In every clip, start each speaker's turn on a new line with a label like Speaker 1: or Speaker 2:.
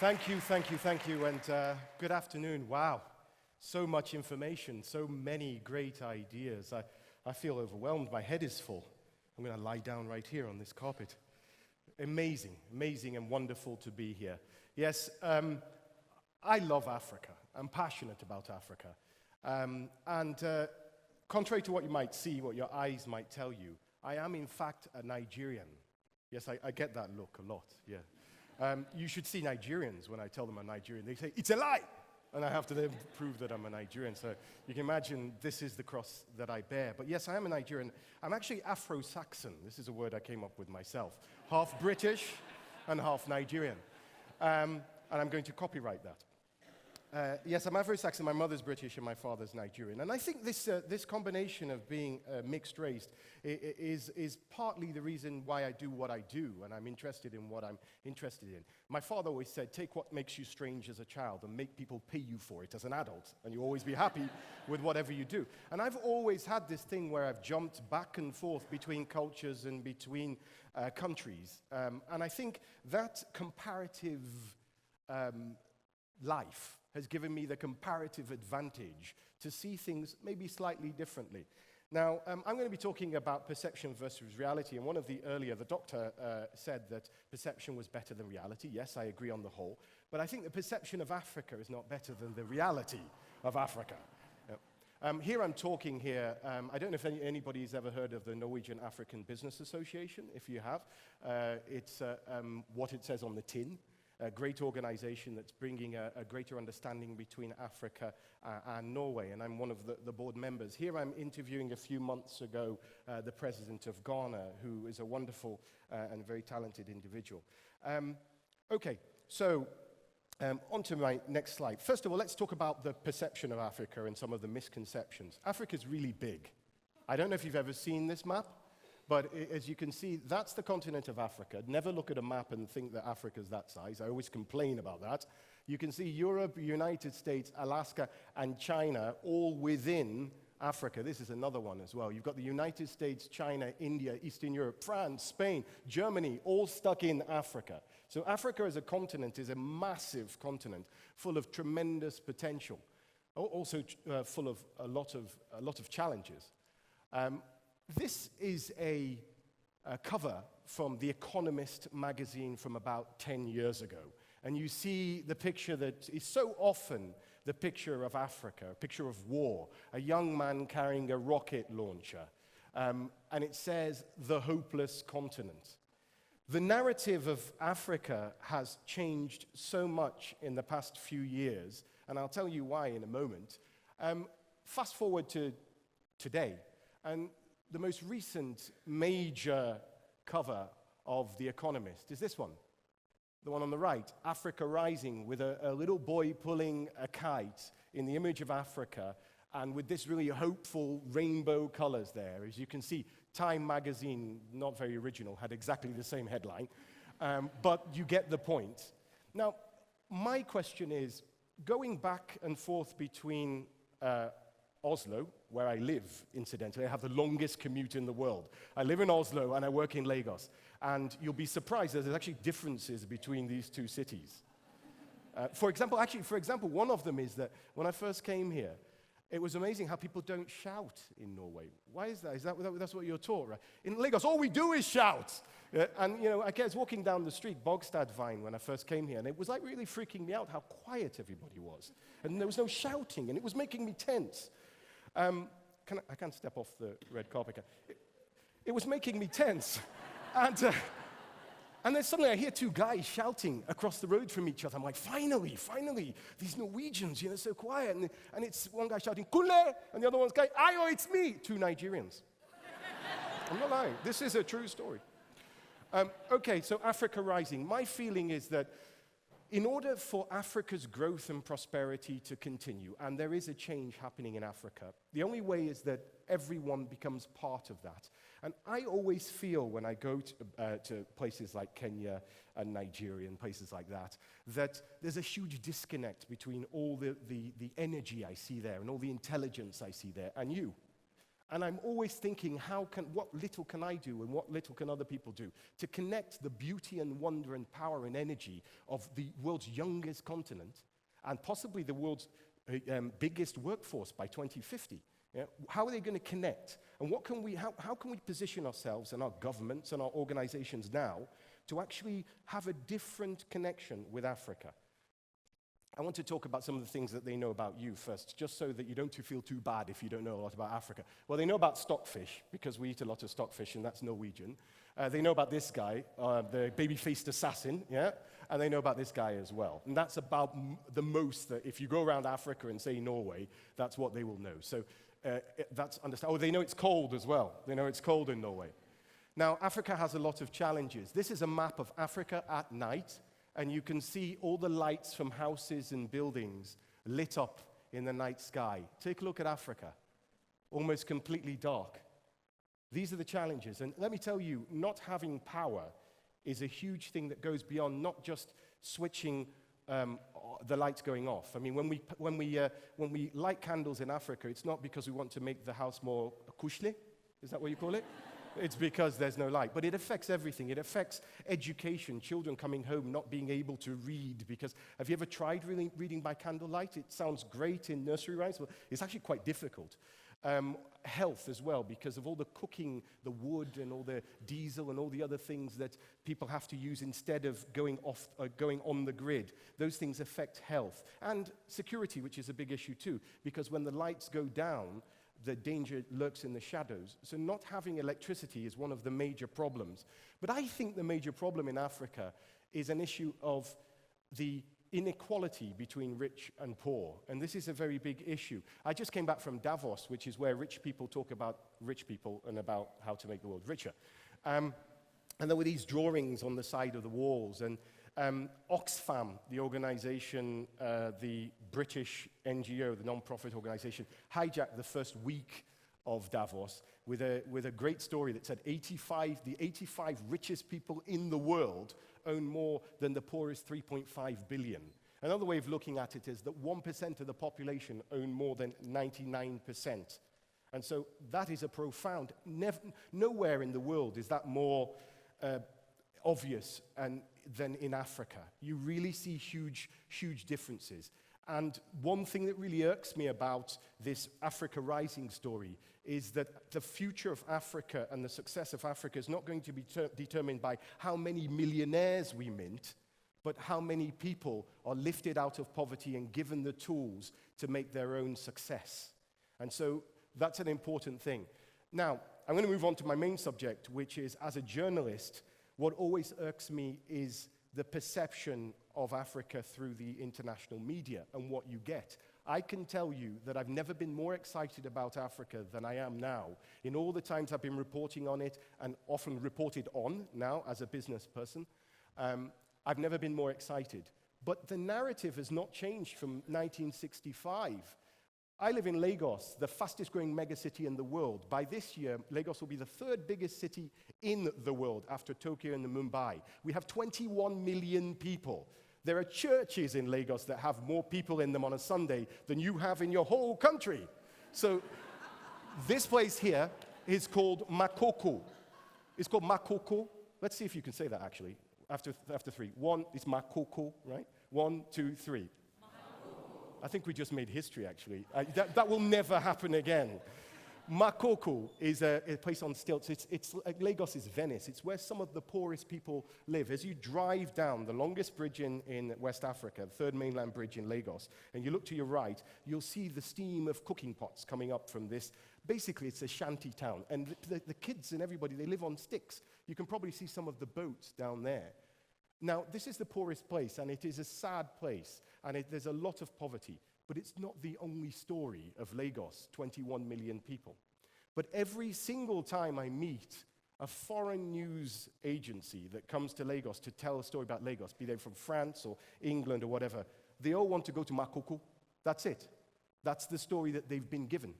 Speaker 1: Thank you, and good afternoon. Wow, so much information, so many great ideas. I feel overwhelmed. My head is full. I'm going to lie down right here on this carpet. Amazing and wonderful to be here. Yes, I love Africa. I'm passionate about Africa. Contrary to what you might see, what your eyes might tell you, I am in fact a Nigerian. Yes, I get that look a lot, yeah. You should see Nigerians when I tell them I'm Nigerian. They say, "It's a lie!" And I have to then prove that I'm a Nigerian. So you can imagine this is the cross that I bear. But yes, I am a Nigerian. I'm actually Afro-Saxon. This is a word I came up with myself. Half British and half Nigerian. And I'm going to copyright that. Yes, I'm Afro-Saxon. My mother's British and my father's Nigerian. And I think this combination of being mixed race is partly the reason why I do what I do, and I'm interested in what I'm interested in. My father always said, take what makes you strange as a child and make people pay you for it as an adult, and you'll always be happy with whatever you do. And I've always had this thing where I've jumped back and forth between cultures and between countries. And I think that comparative life has given me the comparative advantage to see things maybe slightly differently. Now, I'm going to be talking about perception versus reality, and the doctor said that perception was better than reality. Yes, I agree on the whole, but I think the perception of Africa is not better than the reality of Africa. Here I'm talking here, I don't know if anybody's ever heard of the Norwegian African Business Association. If you have, it's what it says on the tin. A great organization that's bringing a greater understanding between Africa and Norway, and I'm one of the board members. Here I'm interviewing a few months ago the president of Ghana, who is a wonderful and very talented individual. Okay, so on to my next slide. First of all, let's talk about the perception of Africa and some of the misconceptions. Africa's really big. I don't know if you've ever seen this map, but as you can see, that's the continent of Africa. Never look at a map and think that Africa's that size. I always complain about that. You can see Europe, United States, Alaska, and China all within Africa. This is another one as well. You've got the United States, China, India, Eastern Europe, France, Spain, Germany, all stuck in Africa. So Africa as a continent is a massive continent full of tremendous potential, also full of a lot of challenges. This is a cover from the Economist magazine from about 10 years ago. And you see the picture that is so often the picture of Africa, a picture of war, a young man carrying a rocket launcher. And it says, "The hopeless continent." The narrative of Africa has changed so much in the past few years, and I'll tell you why in a moment. Fast forward to today, and the most recent major cover of The Economist is this one, the one on the right, Africa Rising, with a little boy pulling a kite in the image of Africa, and with this really hopeful rainbow colors there. As you can see, Time magazine, not very original, had exactly the same headline, but you get the point. Now, my question is, going back and forth between Oslo, where I live, incidentally. I have the longest commute in the world. I live in Oslo and I work in Lagos. And you'll be surprised that there's actually differences between these two cities. For example, one of them is that when I first came here, it was amazing how people don't shout in Norway. Why is that? That's what you're taught, right? In Lagos, all we do is shout. And, I was walking down the street, Bogstadveien, when I first came here, and it was like really freaking me out how quiet everybody was. And there was no shouting, and it was making me tense. I can't step off the red carpet. It was making me tense. And then suddenly I hear two guys shouting across the road from each other. I'm like, finally, these Norwegians, so quiet. And it's one guy shouting, "Kule!" and the other one's going, "Ayo, it's me!" Two Nigerians. I'm not lying. This is a true story. Okay, so Africa Rising. My feeling is that in order for Africa's growth and prosperity to continue, and there is a change happening in Africa, the only way is that everyone becomes part of that. And I always feel when I go to places like Kenya and Nigeria and places like that, that there's a huge disconnect between all the energy I see there and all the intelligence I see there and you. And I'm always thinking, what little can I do and what little can other people do to connect the beauty and wonder and power and energy of the world's youngest continent and possibly the world's biggest workforce by 2050. Yeah? How are they going to connect? And how can we position ourselves and our governments and our organizations now to actually have a different connection with Africa? I want to talk about some of the things that they know about you first, just so that you don't feel too bad if you don't know a lot about Africa. Well, they know about stockfish, because we eat a lot of stockfish, and that's Norwegian. They know about this guy, the baby-faced assassin, yeah? And they know about this guy as well. And that's about the most that if you go around Africa and say Norway, that's what they will know. So that's understand. Oh, they know it's cold as well. They know it's cold in Norway. Now, Africa has a lot of challenges. This is a map of Africa at night. And you can see all the lights from houses and buildings lit up in the night sky. Take a look at Africa, almost completely dark. These are the challenges. And let me tell you, not having power is a huge thing that goes beyond not just switching the lights going off. I mean, when we light candles in Africa, it's not because we want to make the house more kushli. Is that what you call it? It's because there's no light. But it affects everything. It affects education, children coming home not being able to read. Because have you ever tried reading by candlelight? It sounds great in nursery rhymes, but it's actually quite difficult. Health as well, because of all the cooking, the wood and all the diesel and all the other things that people have to use instead of going on the grid. Those things affect health. And security, which is a big issue too, because when the lights go down, the danger lurks in the shadows. So not having electricity is one of the major problems. But I think the major problem in Africa is an issue of the inequality between rich and poor. And this is a very big issue. I just came back from Davos, which is where rich people talk about rich people and about how to make the world richer. And there were these drawings on the side of the walls. And Oxfam, the organization, the British NGO, the non-profit organization, hijacked the first week of Davos with a great story that said the 85 richest people in the world own more than the poorest 3.5 billion. Another way of looking at it is that 1% of the population own more than 99%. And so that is a profound, nowhere in the world is that more obvious than in Africa. You really see huge, huge differences. And one thing that really irks me about this Africa Rising story is that the future of Africa and the success of Africa is not going to be determined by how many millionaires we mint, but how many people are lifted out of poverty and given the tools to make their own success. And so that's an important thing. Now, I'm going to move on to my main subject, which is, as a journalist, what always irks me is the perception of Africa through the international media and what you get. I can tell you that I've never been more excited about Africa than I am now. In all the times I've been reporting on it, and often reported on now as a business person, I've never been more excited. But the narrative has not changed from 1965. I live in Lagos, the fastest growing megacity in the world. By this year, Lagos will be the third biggest city in the world after Tokyo and Mumbai. We have 21 million people. There are churches in Lagos that have more people in them on a Sunday than you have in your whole country. So this place here is called Makoko. It's called Makoko. Let's see if you can say that actually. After three. One is Makoko, right? 1, 2, 3. I think we just made history, actually. That will never happen again. Makoko is a place on stilts. It's Lagos is Venice. It's where some of the poorest people live. As you drive down the longest bridge in West Africa, the third mainland bridge in Lagos, and you look to your right, you'll see the steam of cooking pots coming up from this. Basically, it's a shanty town. And the kids and everybody, they live on sticks. You can probably see some of the boats down there. Now, this is the poorest place, and it is a sad place, and there's a lot of poverty. But it's not the only story of Lagos, 21 million people. But every single time I meet a foreign news agency that comes to Lagos to tell a story about Lagos, be they from France or England or whatever, they all want to go to Makoko. That's it. That's the story that they've been given.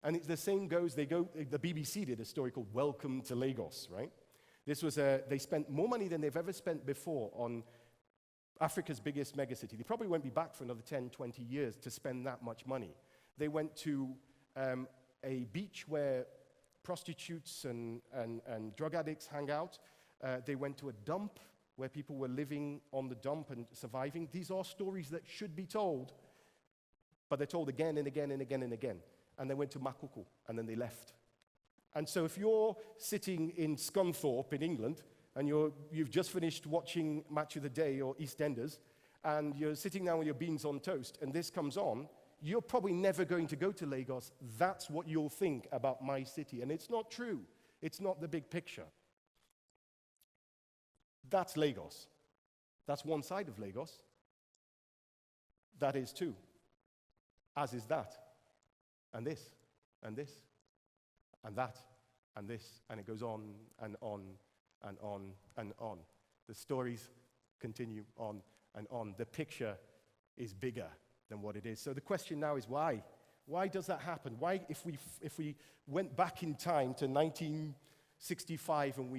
Speaker 1: And the same goes, the BBC did a story called Welcome to Lagos, right? This was they spent more money than they've ever spent before on Africa's biggest megacity. They probably won't be back for another 10, 20 years to spend that much money. They went to a beach where prostitutes and drug addicts hang out. They went to a dump where people were living on the dump and surviving. These are stories that should be told, but they're told again and again and again and again. And they went to Makuku, and then they left. And so if you're sitting in Scunthorpe in England, and you've just finished watching Match of the Day or EastEnders, and you're sitting down with your beans on toast, and this comes on, you're probably never going to go to Lagos. That's what you'll think about my city. And it's not true. It's not the big picture. That's Lagos. That's one side of Lagos. That is too. As is that. And this. And this. And that. And this. And it goes on and on and on and on. The stories continue on and on. The picture is bigger than what it is. So the question now is why? Why does that happen? Why, if we went back in time to 1965 and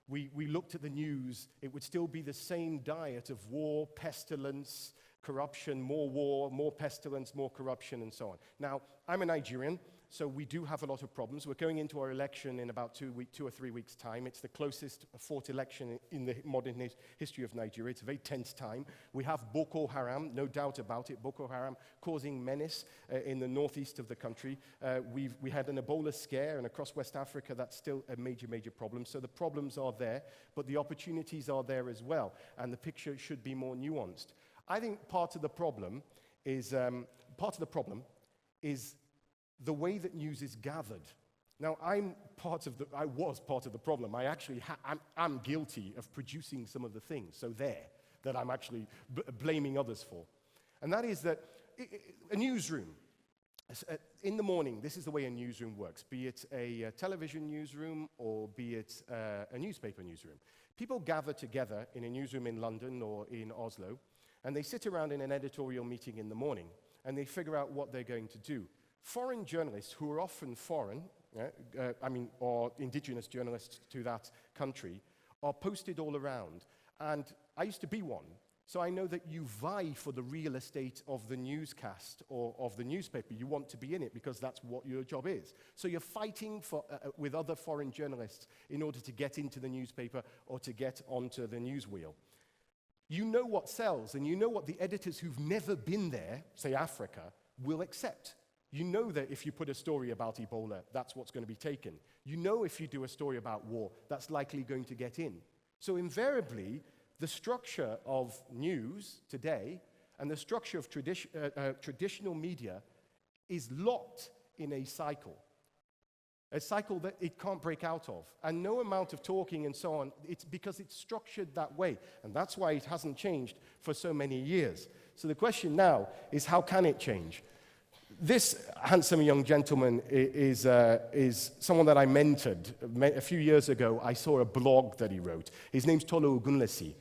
Speaker 1: we looked at the news, it would still be the same diet of war, pestilence, corruption, more war, more pestilence, more corruption, and so on. Now, I'm a Nigerian, so we do have a lot of problems. We're going into our election in about 2 or 3 weeks' time. It's the closest fought election in the modern history of Nigeria. It's a very tense time. We have Boko Haram, no doubt about it. Boko Haram causing menace in the northeast of the country. We had an Ebola scare, and across West Africa, that's still a major, major problem. So the problems are there, but the opportunities are there as well, and the picture should be more nuanced. I think part of the problem is the way that news is gathered. Now, I was part of the problem. I actually I'm guilty of producing some of the things, so that I'm actually blaming others for. And that is that a newsroom, in the morning, this is the way a newsroom works, be it a television newsroom or be it a newspaper newsroom. People gather together in a newsroom in London or in Oslo, and they sit around in an editorial meeting in the morning, and they figure out what they're going to do. Foreign journalists, who are often foreign, or indigenous journalists to that country, are posted all around. And I used to be one, so I know that you vie for the real estate of the newscast or of the newspaper. You want to be in it because that's what your job is. So you're fighting with other foreign journalists in order to get into the newspaper or to get onto the news wheel. You know what sells, and you know what the editors who've never been there, say Africa, will accept. You know that if you put a story about Ebola, that's what's going to be taken. You know if you do a story about war, that's likely going to get in. So invariably, the structure of news today and the structure of traditional media is locked in a cycle that it can't break out of. And no amount of talking and so on, it's because it's structured that way. And that's why it hasn't changed for so many years. So the question now is, how can it change? This handsome young gentleman is someone that I mentored. A few years ago, I saw a blog that he wrote. His name's Tolu Ogunlesi.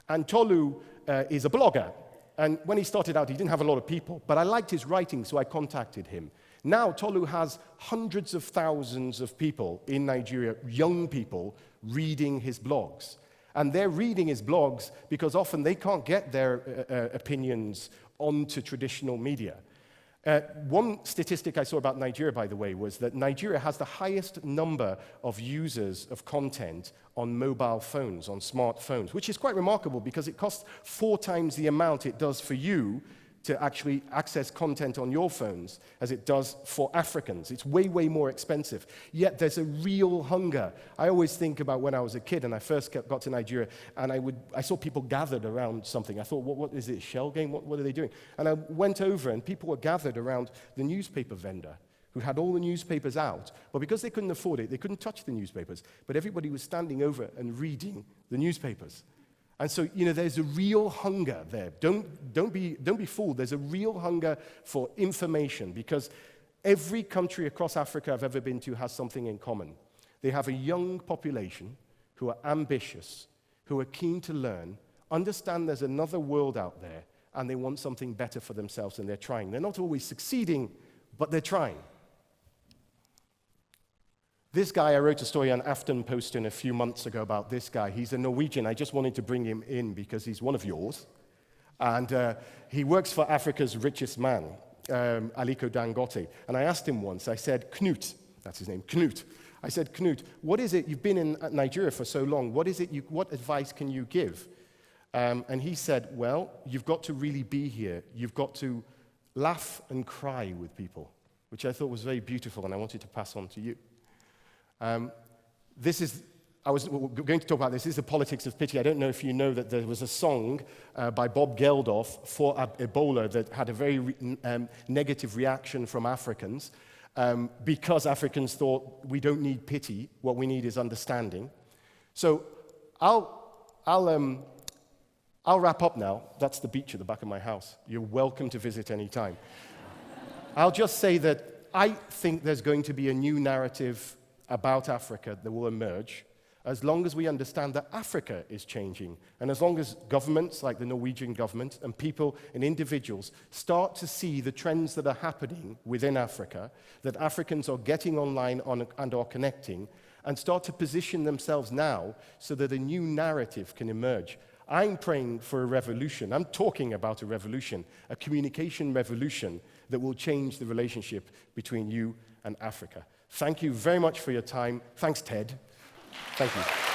Speaker 1: And Tolu is a blogger. And when he started out, he didn't have a lot of people. But I liked his writing, so I contacted him. Now, Tolu has hundreds of thousands of people in Nigeria, young people, reading his blogs. And they're reading his blogs because often they can't get their opinions onto traditional media. One statistic I saw about Nigeria, by the way, was that Nigeria has the highest number of users of content on mobile phones, on smartphones, which is quite remarkable because it costs 4 times the amount it does for you to actually access content on your phones as it does for Africans. It's way, way more expensive. Yet there's a real hunger. I always think about when I was a kid and I first got to Nigeria, and I saw people gathered around something. I thought, what is it, a shell game? What are they doing? And I went over, and people were gathered around the newspaper vendor who had all the newspapers out. But because they couldn't afford it, they couldn't touch the newspapers. But everybody was standing over and reading the newspapers. And so, there's a real hunger there. Don't be fooled. There's a real hunger for information because every country across Africa I've ever been to has something in common. They have a young population who are ambitious, who are keen to learn, understand there's another world out there, and they want something better for themselves, and they're trying. They're not always succeeding, but they're trying. This guy, I wrote a story on Aftenposten a few months ago about this guy. He's a Norwegian. I just wanted to bring him in because he's one of yours. And he works for Africa's richest man. Aliko Dangote. And I asked him once, I said, Knut, that's his name, Knut. I said, Knut, what is it, you've been in Nigeria for so long, what advice can you give? And he said, well, you've got to really be here. You've got to laugh and cry with people, which I thought was very beautiful, and I wanted to pass on to you. I was going to talk about this. This is the politics of pity. I don't know if you know that there was a song by Bob Geldof for Ebola that had a very negative reaction from Africans because Africans thought we don't need pity, what we need is understanding. So I'll wrap up now. That's the beach at the back of my house. You're welcome to visit any time. I'll just say that I think there's going to be a new narrative about Africa that will emerge as long as we understand that Africa is changing, and as long as governments like the Norwegian government and people and individuals start to see the trends that are happening within Africa, that Africans are getting online and are connecting, and start to position themselves now so that a new narrative can emerge. I'm praying for a revolution. I'm talking about a revolution, a communication revolution that will change the relationship between you and Africa. Thank you very much for your time. Thanks, Ted. Thank you.